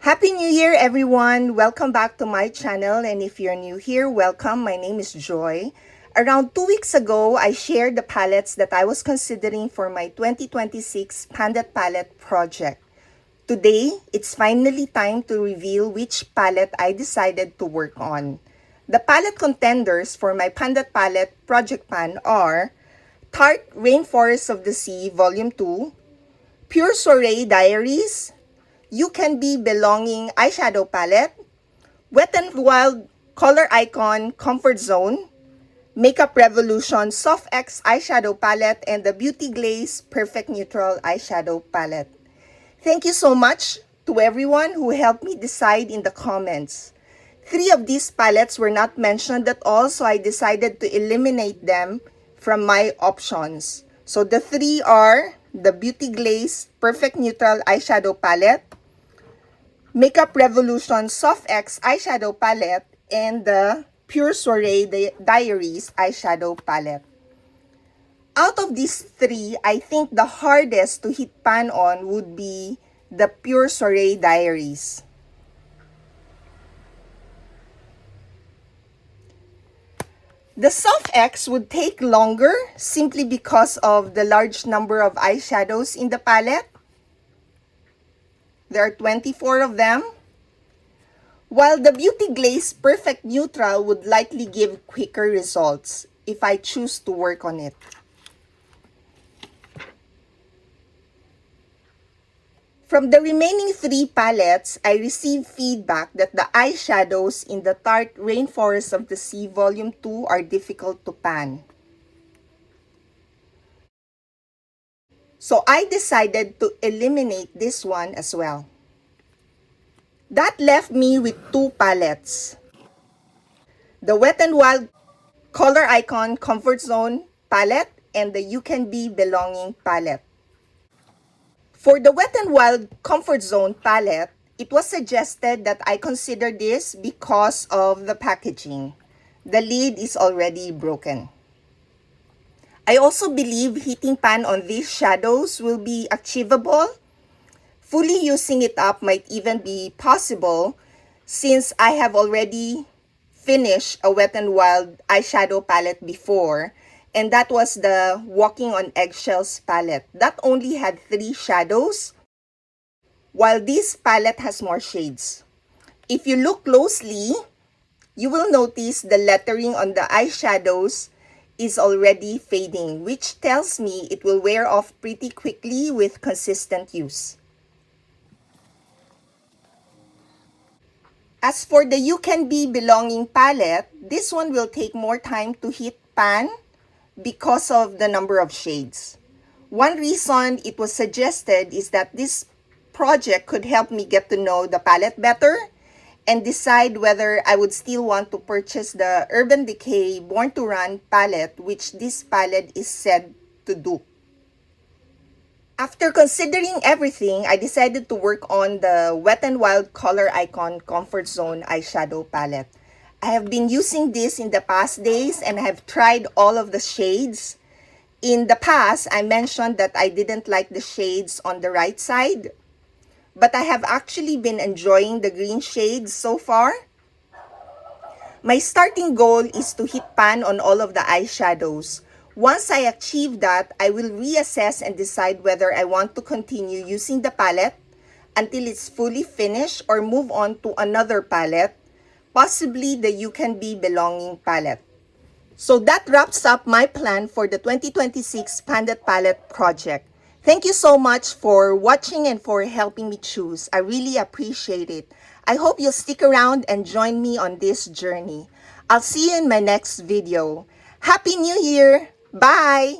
Happy New Year, everyone! Welcome back to my channel, and if you're new here, welcome. My name is Joy. Around 2 weeks ago, I shared the palettes that I was considering for my 2026 Pandat Palette project. Today, it's finally time to reveal which palette I decided to work on. The palette contenders for my Pandat Palette project pan are Tarte Rainforest of the Sea Volume 2, Pure Soiree Diaries, You Can Be Belonging Eyeshadow Palette, Wet n Wild Color Icon Comfort Zone, Makeup Revolution Soft X Eyeshadow Palette, and the Beauty Glaze Perfect Neutral Eyeshadow Palette. Thank you so much to everyone who helped me decide in the comments. 3 of these palettes were not mentioned at all, so I decided to eliminate them from my options. So the 3 are the Beauty Glaze Perfect Neutral Eyeshadow Palette, Makeup Revolution Soft X Eyeshadow Palette, and the Pure Soiree Diaries Eyeshadow Palette. Out of these 3, I think the hardest to hit pan on would be the Pure Soiree Diaries. The Soft X would take longer simply because of the large number of eyeshadows in the palette. There are 24 of them. While the Beauty Glaze Perfect Neutral would likely give quicker results if I choose to work on it. From the remaining 3 palettes, I received feedback that the eyeshadows in the Tarte Rainforest of the Sea Volume 2 are difficult to pan. So I decided to eliminate this one as well. That left me with 2 palettes. The Wet n Wild Color Icon Comfort Zone palette and the You Can Be Belonging palette. For the Wet n Wild Comfort Zone palette, it was suggested that I consider this because of the packaging. The lid is already broken. I also believe hitting pan on these shadows will be achievable. Fully using it up might even be possible since I have already finished a Wet n Wild eyeshadow palette before, and that was the Walking on Eggshells palette. That only had 3 shadows, while this palette has more shades. If you look closely, you will notice the lettering on the eyeshadows is already fading, which tells me it will wear off pretty quickly with consistent use. As for the You Can Be Belonging palette, this one will take more time to hit pan because of the number of shades. One reason it was suggested is that this project could help me get to know the palette better and decide whether I would still want to purchase the Urban Decay Born to Run palette, which this palette is said to do. After considering everything, I decided to work on the Wet n Wild Color Icon Comfort Zone eyeshadow palette. I have been using this in the past days and have tried all of the shades. In the past, I mentioned that I didn't like the shades on the right side, but I have actually been enjoying the green shades so far. My starting goal is to hit pan on all of the eyeshadows. Once I achieve that, I will reassess and decide whether I want to continue using the palette until it's fully finished or move on to another palette, possibly the You Can Be Belonging palette. So that wraps up my plan for the 2026 Pandat Palette project. Thank you so much for watching and for helping me choose. I really appreciate it. I hope you'll stick around and join me on this journey. I'll see you in my next video. Happy New Year! Bye!